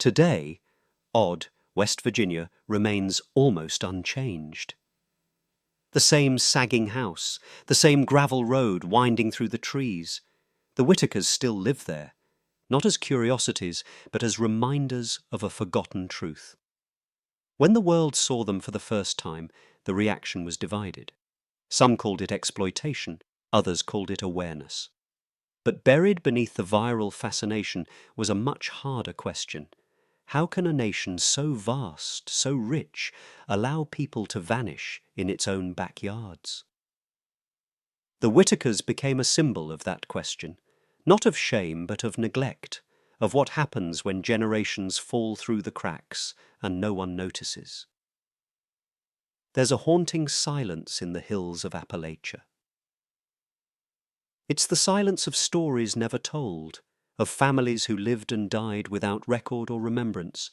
Today, odd West Virginia remains almost unchanged. The same sagging house, the same gravel road winding through the trees. The Whitakers still live there, not as curiosities, but as reminders of a forgotten truth. When the world saw them for the first time, the reaction was divided. Some called it exploitation, others called it awareness. But buried beneath the viral fascination was a much harder question. How can a nation so vast, so rich, allow people to vanish in its own backyards? The Whitakers became a symbol of that question, not of shame but of neglect, of what happens when generations fall through the cracks and no one notices. There's a haunting silence in the hills of Appalachia. It's the silence of stories never told, of families who lived and died without record or remembrance.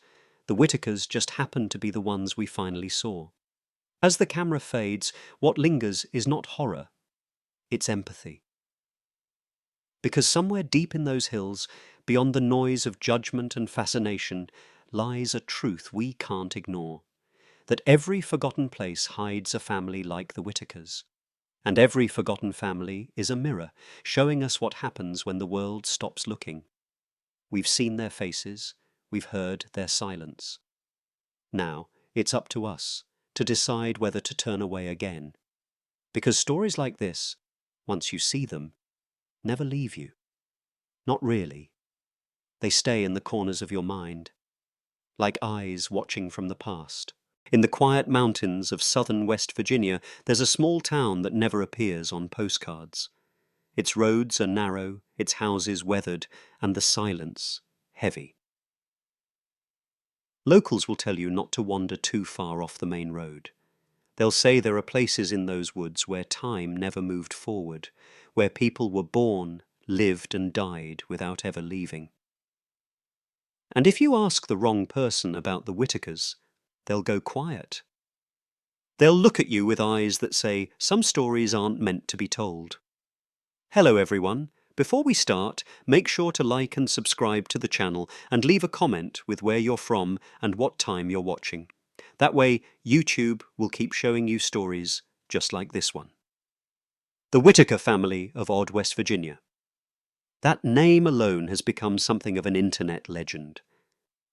The Whitakers just happened to be the ones we finally saw. As the camera fades, what lingers is not horror, it's empathy. Because somewhere deep in those hills, beyond the noise of judgment and fascination, lies a truth we can't ignore. That every forgotten place hides a family like the Whitakers. And every forgotten family is a mirror, showing us what happens when the world stops looking. We've seen their faces, we've heard their silence. Now, it's up to us to decide whether to turn away again. Because stories like this, once you see them, never leave you. Not really. They stay in the corners of your mind, like eyes watching from the past. In the quiet mountains of southern West Virginia, there's a small town that never appears on postcards. Its roads are narrow, its houses weathered, and the silence heavy. Locals will tell you not to wander too far off the main road. They'll say there are places in those woods where time never moved forward, where people were born, lived, and died without ever leaving. And if you ask the wrong person about the Whitakers, they'll go quiet. They'll look at you with eyes that say, some stories aren't meant to be told. Hello everyone. Before we start, make sure to like and subscribe to the channel and leave a comment with where you're from and what time you're watching. That way, YouTube will keep showing you stories just like this one. The Whitaker family of odd West Virginia. That name alone has become something of an internet legend.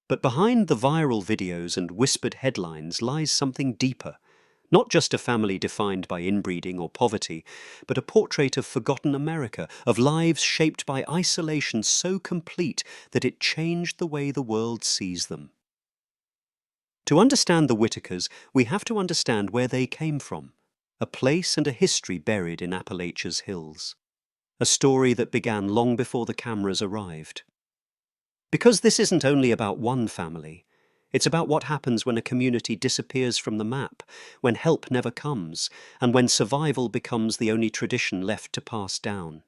But behind the viral videos and whispered headlines lies something deeper. Not just a family defined by inbreeding or poverty, but a portrait of forgotten America, of lives shaped by isolation so complete that it changed the way the world sees them. To understand the Whitakers, we have to understand where they came from, a place and a history buried in Appalachia's hills. A story that began long before the cameras arrived. Because this isn't only about one family, it's about what happens when a community disappears from the map, when help never comes, and when survival becomes the only tradition left to pass down.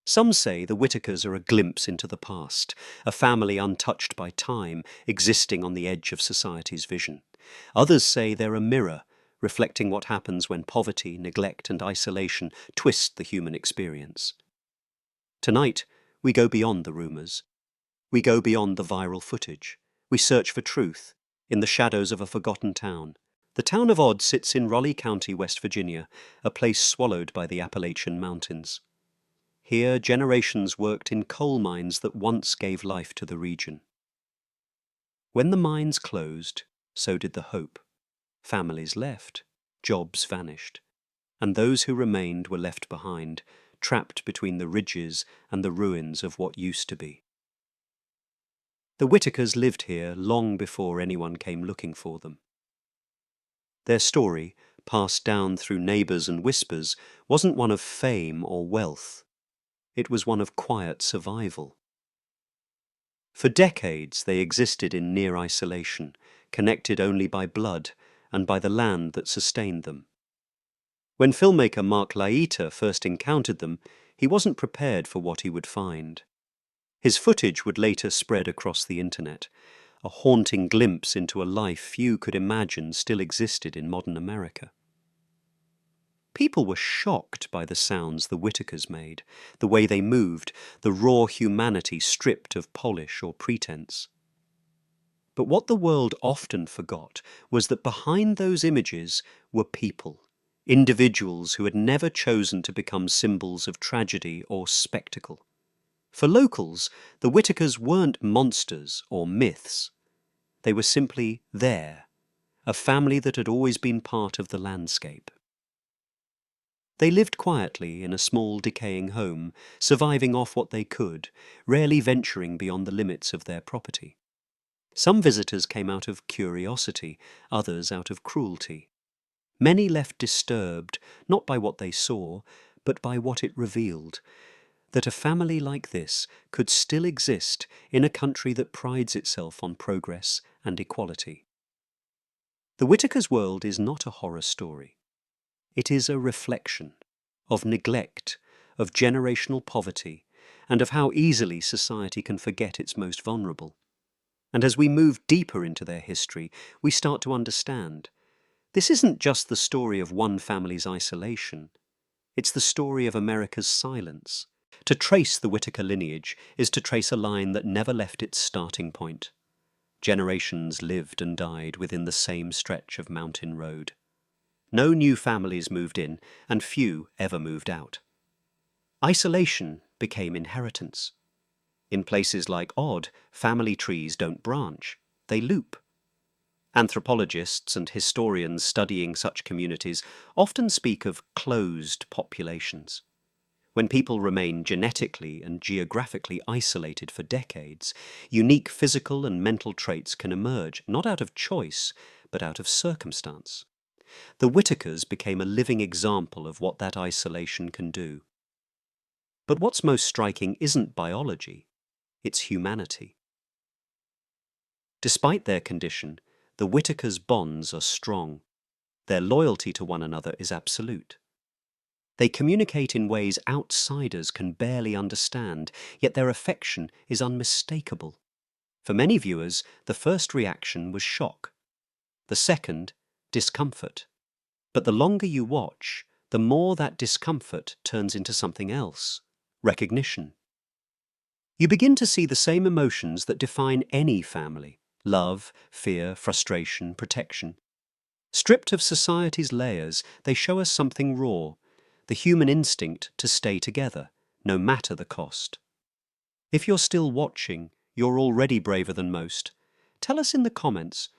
Some say the Whitakers are a glimpse into the past, a family untouched by time, existing on the edge of society's vision. Others say they're a mirror, reflecting what happens when poverty, neglect, and isolation twist the human experience. Tonight, we go beyond the rumours. We go beyond the viral footage. We search for truth in the shadows of a forgotten town. The town of Odd sits in Raleigh County, West Virginia, a place swallowed by the Appalachian Mountains. Here, generations worked in coal mines that once gave life to the region. When the mines closed, so did the hope. Families left, jobs vanished, and those who remained were left behind, trapped between the ridges and the ruins of what used to be. The Whitakers lived here long before anyone came looking for them. Their story, passed down through neighbours and whispers, wasn't one of fame or wealth. It was one of quiet survival. For decades they existed in near isolation, connected only by blood and by the land that sustained them. When filmmaker Mark Whitaker first encountered them, he wasn't prepared for what he would find. His footage would later spread across the internet, a haunting glimpse into a life few could imagine still existed in modern America. People were shocked by the sounds the Whitakers made, the way they moved, the raw humanity stripped of polish or pretense. But what the world often forgot was that behind those images were people, individuals who had never chosen to become symbols of tragedy or spectacle. For locals, the Whitakers weren't monsters or myths. They were simply there, a family that had always been part of the landscape. They lived quietly in a small decaying home, surviving off what they could, rarely venturing beyond the limits of their property. Some visitors came out of curiosity, others out of cruelty. Many left disturbed, not by what they saw, but by what it revealed, that a family like this could still exist in a country that prides itself on progress and equality. The Whitakers' world is not a horror story. It is a reflection of neglect, of generational poverty, and of how easily society can forget its most vulnerable. And as we move deeper into their history, we start to understand. This isn't just the story of one family's isolation. It's the story of America's silence. To trace the Whitaker lineage is to trace a line that never left its starting point. Generations lived and died within the same stretch of mountain road. No new families moved in, and few ever moved out. Isolation became inheritance. In places like Odd, family trees don't branch, they loop. Anthropologists and historians studying such communities often speak of closed populations. When people remain genetically and geographically isolated for decades, unique physical and mental traits can emerge, not out of choice, but out of circumstance. The Whitakers became a living example of what that isolation can do. But what's most striking isn't biology, it's humanity. Despite their condition, the Whitakers' bonds are strong. Their loyalty to one another is absolute. They communicate in ways outsiders can barely understand, yet their affection is unmistakable. For many viewers, the first reaction was shock. The second, discomfort. But the longer you watch, the more that discomfort turns into something else: recognition. You begin to see the same emotions that define any family: love, fear, frustration, protection. Stripped of society's layers, they show us something raw: the human instinct to stay together, no matter the cost. If you're still watching, you're already braver than most. Tell us in the comments,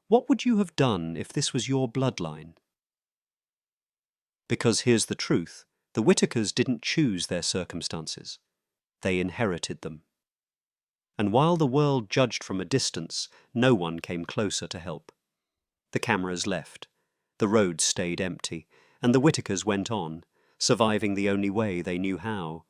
what would you have done if this was your bloodline? Because here's the truth, the Whitakers didn't choose their circumstances. They inherited them. And while the world judged from a distance, no one came closer to help. The cameras left, the road stayed empty, and the Whitakers went on, surviving the only way they knew how: